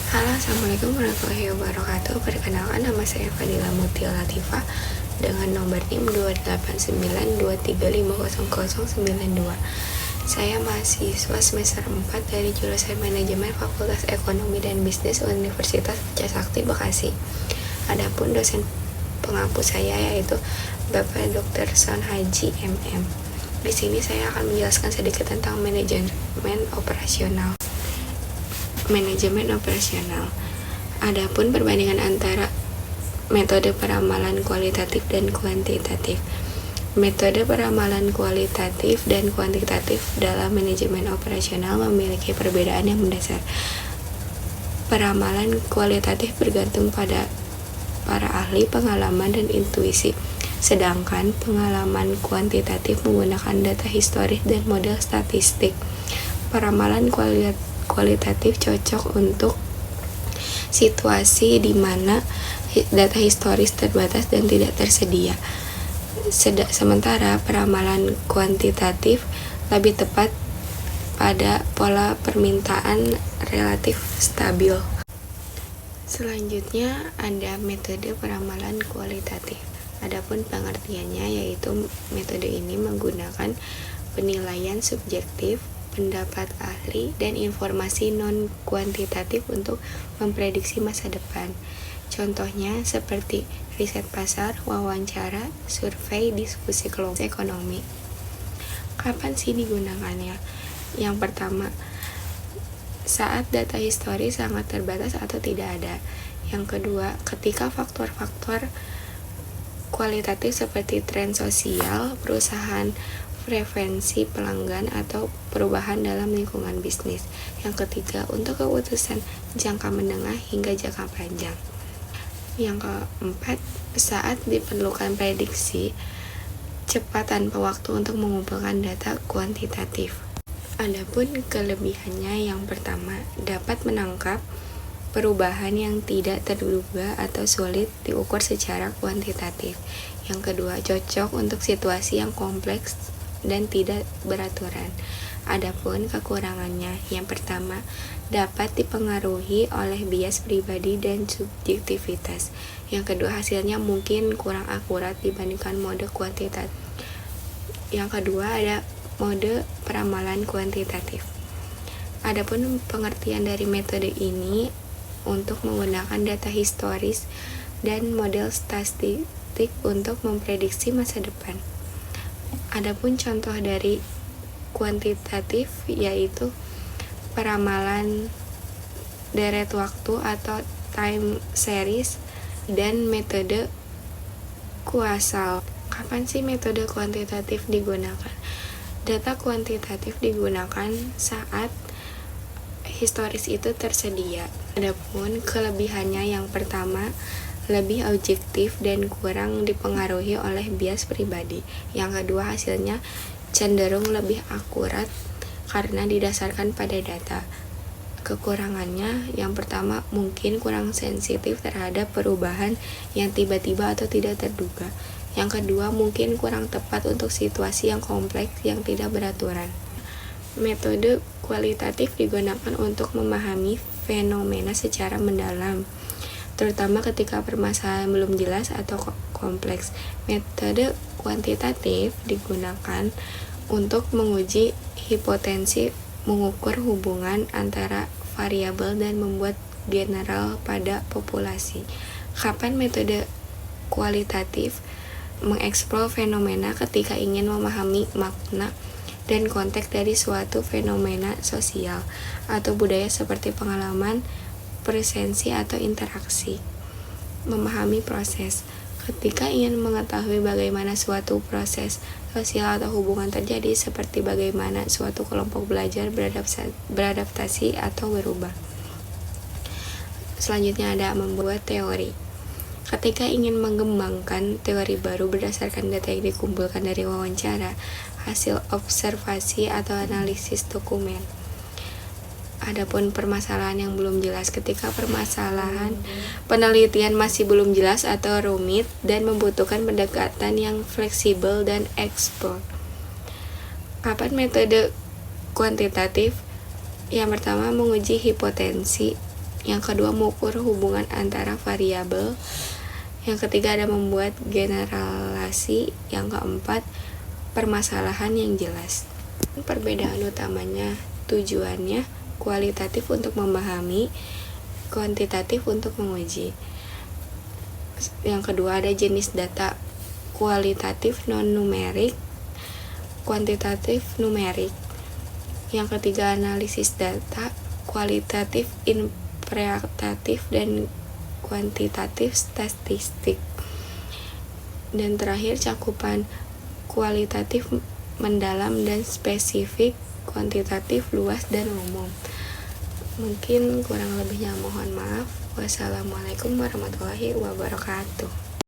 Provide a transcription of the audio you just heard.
Halo, assalamualaikum warahmatullahi wabarakatuh. Perkenalkan, nama saya Fadila Mutia Latifah dengan nomor NIM 28923500092. Saya mahasiswa semester 4 dari jurusan Manajemen Fakultas Ekonomi dan Bisnis Universitas Trisakti Bekasi. Adapun dosen pengampu saya yaitu Bapak Dr. Son Haji MM. Di sini saya akan menjelaskan sedikit tentang manajemen operasional. Adapun perbandingan antara metode peramalan kualitatif dan kuantitatif. Metode peramalan kualitatif dan kuantitatif dalam manajemen operasional memiliki perbedaan yang mendasar. Peramalan kualitatif bergantung pada para ahli, pengalaman, dan intuisi, sedangkan pengalaman kuantitatif menggunakan data historis dan model statistik. Peramalan kualitatif cocok untuk situasi di mana data historis terbatas dan tidak tersedia. Sementara peramalan kuantitatif lebih tepat pada pola permintaan relatif stabil. Selanjutnya ada metode peramalan kualitatif. Adapun pengertiannya yaitu metode ini menggunakan penilaian subjektif, pendapat ahli, dan informasi non-kuantitatif untuk memprediksi masa depan. Contohnya seperti riset pasar, wawancara, survei, diskusi kelompok ekonomi. Kapan sih digunakannya? Yang pertama, saat data historis sangat terbatas atau tidak ada. Yang kedua, ketika faktor-faktor kualitatif seperti tren sosial, perusahaan, preferensi pelanggan, atau perubahan dalam lingkungan bisnis. Yang ketiga, untuk keputusan jangka menengah hingga jangka panjang. Yang keempat, saat diperlukan prediksi cepat tanpa waktu untuk mengumpulkan data kuantitatif. Adapun kelebihannya, yang pertama, dapat menangkap perubahan yang tidak terduga atau sulit diukur secara kuantitatif. Yang kedua, cocok untuk situasi yang kompleks dan tidak beraturan. Adapun kekurangannya, yang pertama, dapat dipengaruhi oleh bias pribadi dan subjektivitas. Yang kedua, hasilnya mungkin kurang akurat dibandingkan mode kuantitatif. Yang kedua, ada mode peramalan kuantitatif. Adapun pengertian dari metode ini untuk menggunakan data historis dan model statistik untuk memprediksi masa depan. Adapun contoh dari kuantitatif yaitu peramalan deret waktu atau time series dan metode kuasal. Kapan sih metode kuantitatif digunakan? Data kuantitatif digunakan saat historis itu tersedia. Adapun kelebihannya, yang pertama, lebih objektif dan kurang dipengaruhi oleh bias pribadi. Yang kedua, hasilnya cenderung lebih akurat karena didasarkan pada data. Kekurangannya, yang pertama, mungkin kurang sensitif terhadap perubahan yang tiba-tiba atau tidak terduga. Yang kedua, mungkin kurang tepat untuk situasi yang kompleks yang tidak beraturan. Metode kualitatif digunakan untuk memahami fenomena secara mendalam, terutama ketika permasalahan belum jelas atau kompleks. Metode kuantitatif digunakan untuk menguji hipotensi, mengukur hubungan antara variabel, dan membuat general pada populasi. Kapan metode kualitatif mengeksplor fenomena? Ketika ingin memahami makna dan konteks dari suatu fenomena sosial atau budaya seperti pengalaman, presensi, atau interaksi. Memahami proses. Ketika ingin mengetahui bagaimana suatu proses sosial atau hubungan terjadi, seperti bagaimana suatu kelompok belajar beradaptasi atau berubah. Selanjutnya ada membuat teori. Ketika ingin mengembangkan teori baru berdasarkan data yang dikumpulkan dari wawancara, hasil observasi, atau analisis dokumen. Adapun permasalahan yang belum jelas, ketika permasalahan penelitian masih belum jelas atau rumit dan membutuhkan pendekatan yang fleksibel dan ekspor. Kapan metode kuantitatif? Yang pertama, menguji hipotensi. Yang kedua, mengukur hubungan antara variabel. Yang ketiga, ada membuat generalisasi. Yang keempat, permasalahan yang jelas. Perbedaan utamanya, tujuannya kualitatif untuk memahami, kuantitatif untuk menguji. Yang kedua, ada jenis data kualitatif non-numerik, kuantitatif numerik. Yang ketiga, analisis data kualitatif interpretatif dan kuantitatif statistik. Dan terakhir, cakupan kualitatif mendalam dan spesifik, kuantitatif luas dan umum. Mungkin kurang lebihnya mohon maaf. Wassalamualaikum warahmatullahi wabarakatuh.